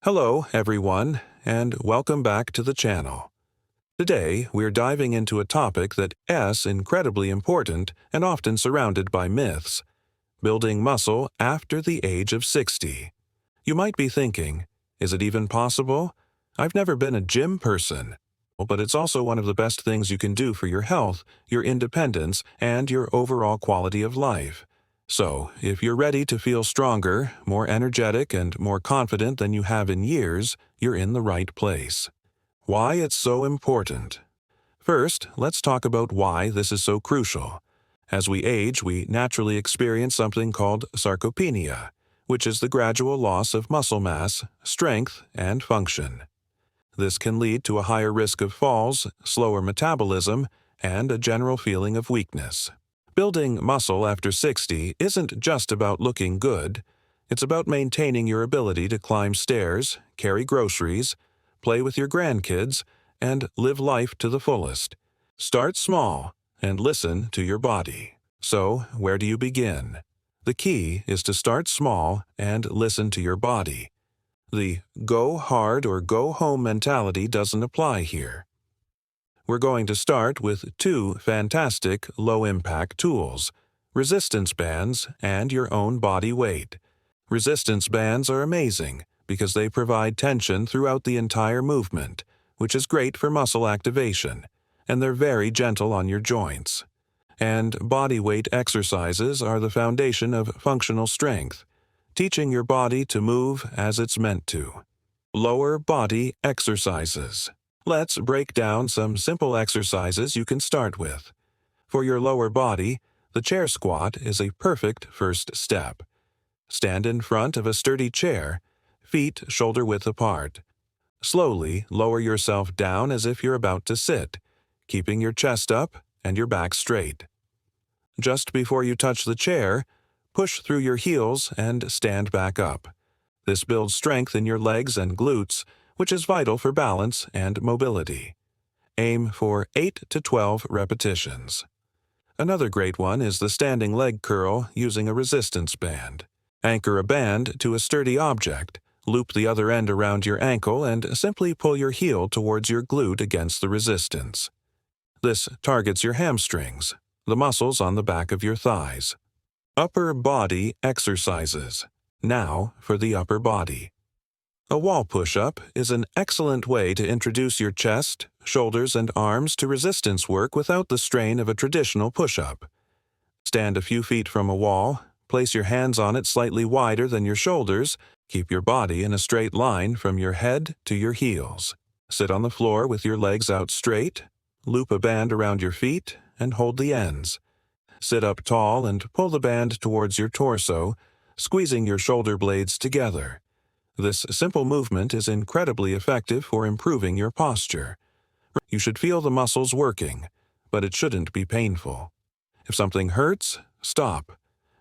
Hello, everyone, and welcome back to the channel. Today, we're diving into a topic that is incredibly important and often surrounded by myths: building muscle after the age of 60. You might be thinking, is it even possible? I've never been a gym person. But it's also one of the best things you can do for your health, your independence, and your overall quality of life. So, if you're ready to feel stronger, more energetic, and more confident than you have in years, you're in the right place. Why it's so important. First, let's talk about why this is so crucial. As we age, we naturally experience something called sarcopenia, which is the gradual loss of muscle mass, strength, and function. This can lead to a higher risk of falls, slower metabolism, and a general feeling of weakness. Building muscle after 60 isn't just about looking good. It's about maintaining your ability to climb stairs, carry groceries, play with your grandkids, and live life to the fullest. Start small and listen to your body. So, where do you begin? The key is to start small and listen to your body. The go hard or go home mentality doesn't apply here. We're going to start with two fantastic low-impact tools: resistance bands and your own body weight. Resistance bands are amazing because they provide tension throughout the entire movement, which is great for muscle activation, and they're very gentle on your joints. And body weight exercises are the foundation of functional strength, teaching your body to move as it's meant to. Lower body exercises. Let's break down some simple exercises you can start with. For your lower body, the chair squat is a perfect first step. Stand in front of a sturdy chair, feet shoulder-width apart. Slowly lower yourself down as if you're about to sit, keeping your chest up and your back straight. Just before you touch the chair, push through your heels and stand back up. This builds strength in your legs and glutes, which is vital for balance and mobility. Aim for 8 to 12 repetitions. Another great one is the standing leg curl using a resistance band. Anchor a band to a sturdy object, loop the other end around your ankle, and simply pull your heel towards your glute against the resistance. This targets your hamstrings, the muscles on the back of your thighs. Upper body exercises. Now for the upper body. A wall push-up is an excellent way to introduce your chest, shoulders, and arms to resistance work without the strain of a traditional push-up. Stand a few feet from a wall, place your hands on it slightly wider than your shoulders, keep your body in a straight line from your head to your heels. Sit on the floor with your legs out straight, loop a band around your feet, and hold the ends. Sit up tall and pull the band towards your torso, squeezing your shoulder blades together. This simple movement is incredibly effective for improving your posture. You should feel the muscles working, but it shouldn't be painful. If something hurts, stop.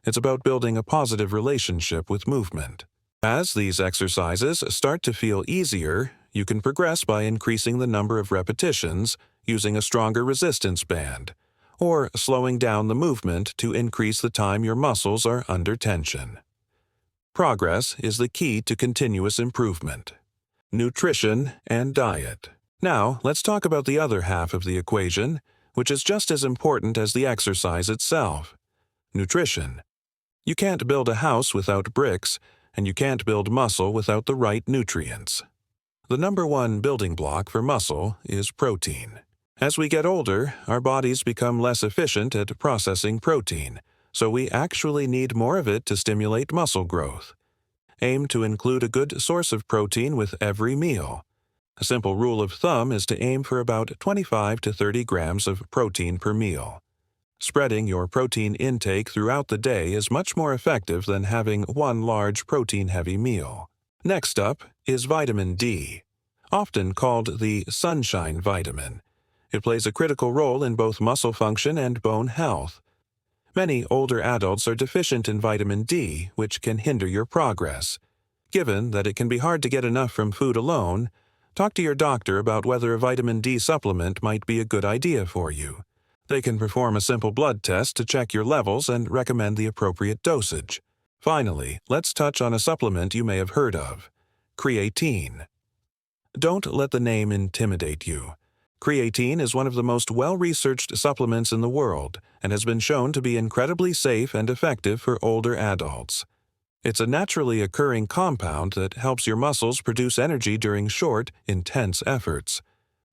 It's about building a positive relationship with movement. As these exercises start to feel easier, you can progress by increasing the number of repetitions using a stronger resistance band, or slowing down the movement to increase the time your muscles are under tension. Progress is the key to continuous improvement. Nutrition and diet. Now, let's talk about the other half of the equation, which is just as important as the exercise itself: nutrition. You can't build a house without bricks, and you can't build muscle without the right nutrients. The number one building block for muscle is protein. As we get older, our bodies become less efficient at processing protein, so we actually need more of it to stimulate muscle growth. Aim to include a good source of protein with every meal. A simple rule of thumb is to aim for about 25 to 30 grams of protein per meal. Spreading your protein intake throughout the day is much more effective than having one large protein-heavy meal. Next up is vitamin D, often called the sunshine vitamin. It plays a critical role in both muscle function and bone health. Many older adults are deficient in vitamin D, which can hinder your progress. Given that it can be hard to get enough from food alone, talk to your doctor about whether a vitamin D supplement might be a good idea for you. They can perform a simple blood test to check your levels and recommend the appropriate dosage. Finally, let's touch on a supplement you may have heard of: Creatine. Don't let the name intimidate you. Creatine is one of the most well-researched supplements in the world and has been shown to be incredibly safe and effective for older adults. It's a naturally occurring compound that helps your muscles produce energy during short, intense efforts.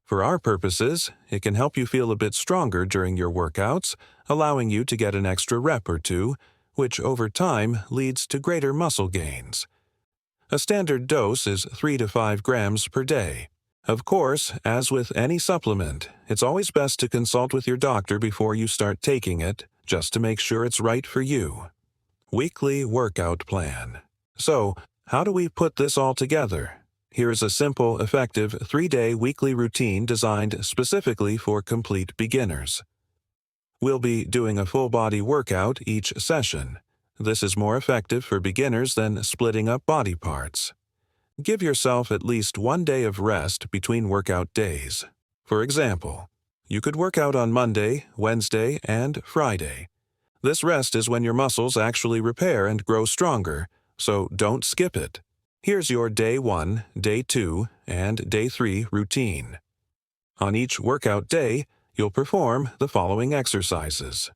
For our purposes, it can help you feel a bit stronger during your workouts, allowing you to get an extra rep or two, which over time leads to greater muscle gains. A standard dose is 3 to 5 grams per day. Of course, as with any supplement, it's always best to consult with your doctor before you start taking it, just to make sure it's right for you. Weekly workout plan. So, how do we put this all together? Here's a simple, effective 3-day weekly routine designed specifically for complete beginners. We'll be doing a full-body workout each session. This is more effective for beginners than splitting up body parts. Give yourself at least 1 day of rest between workout days. For example, you could work out on Monday, Wednesday, and Friday. This rest is when your muscles actually repair and grow stronger, so don't skip it. Here's your Day 1, Day 2, and Day 3 routine. On each workout day, you'll perform the following exercises.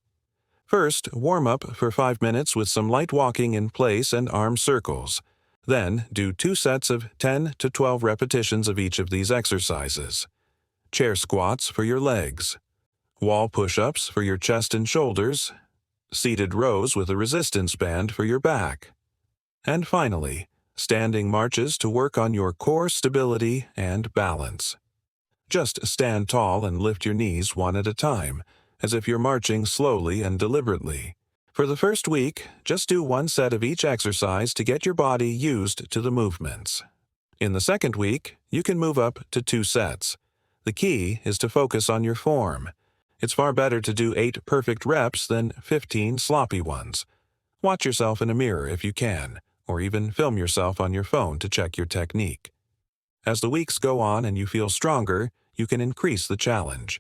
First, warm up for 5 minutes with some light walking in place and arm circles. Then, do 2 sets of 10 to 12 repetitions of each of these exercises. Chair squats for your legs. Wall push-ups for your chest and shoulders. Seated rows with a resistance band for your back. And finally, standing marches to work on your core stability and balance. Just stand tall and lift your knees one at a time, as if you're marching slowly and deliberately. For the first week, just do 1 set of each exercise to get your body used to the movements. In the second week, you can move up to 2 sets. The key is to focus on your form. It's far better to do 8 perfect reps than 15 sloppy ones. Watch yourself in a mirror if you can, or even film yourself on your phone to check your technique. As the weeks go on and you feel stronger, you can increase the challenge.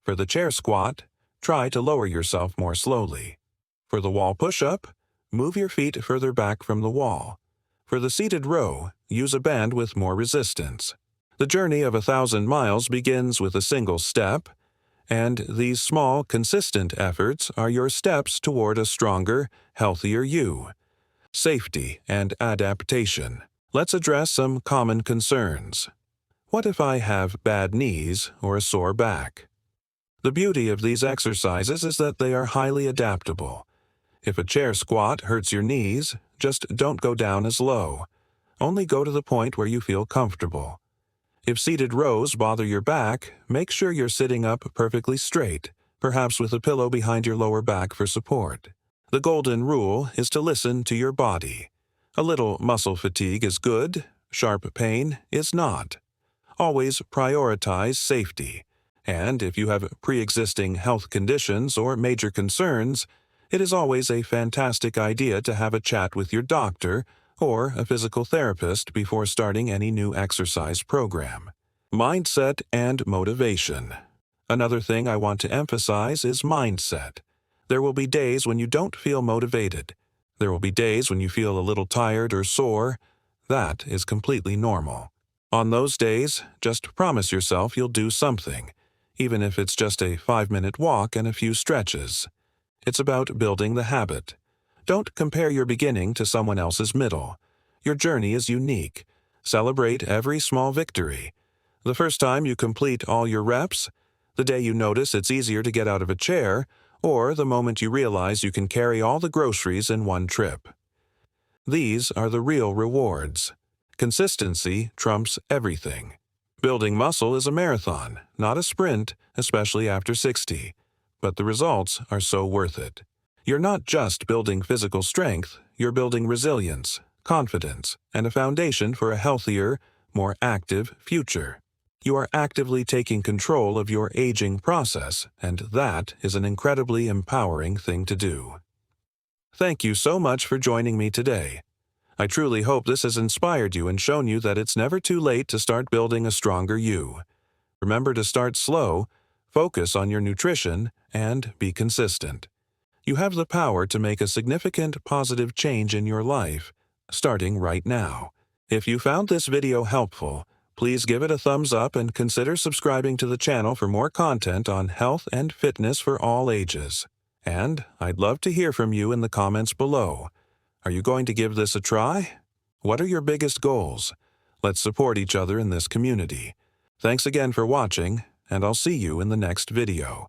For the chair squat, try to lower yourself more slowly. For the wall push-up, move your feet further back from the wall. For the seated row, use a band with more resistance. The journey of 1,000 miles begins with a single step, and these small, consistent efforts are your steps toward a stronger, healthier you. Safety and adaptation. Let's address some common concerns. What if I have bad knees or a sore back? The beauty of these exercises is that they are highly adaptable. If a chair squat hurts your knees, just don't go down as low. Only go to the point where you feel comfortable. If seated rows bother your back, make sure you're sitting up perfectly straight, perhaps with a pillow behind your lower back for support. The golden rule is to listen to your body. A little muscle fatigue is good, sharp pain is not. Always prioritize safety. And if you have pre-existing health conditions or major concerns, it is always a fantastic idea to have a chat with your doctor or a physical therapist before starting any new exercise program. Mindset and motivation. Another thing I want to emphasize is mindset. There will be days when you don't feel motivated. There will be days when you feel a little tired or sore. That is completely normal. On those days, just promise yourself you'll do something, even if it's just a 5-minute walk and a few stretches. It's about building the habit. Don't compare your beginning to someone else's middle. Your journey is unique. Celebrate every small victory. The first time you complete all your reps, the day you notice it's easier to get out of a chair, or the moment you realize you can carry all the groceries in one trip. These are the real rewards. Consistency trumps everything. Building muscle is a marathon, not a sprint, especially after 60. But the results are so worth it. You're not just building physical strength, you're building resilience, confidence, and a foundation for a healthier, more active future. You are actively taking control of your aging process, and that is an incredibly empowering thing to do. Thank you so much for joining me today. I truly hope this has inspired you and shown you that it's never too late to start building a stronger you. Remember to start slow, focus on your nutrition, and be consistent. You have the power to make a significant positive change in your life, starting right now. If you found this video helpful, please give it a thumbs up and consider subscribing to the channel for more content on health and fitness for all ages. And I'd love to hear from you in the comments below. Are you going to give this a try? What are your biggest goals? Let's support each other in this community. Thanks again for watching, and I'll see you in the next video.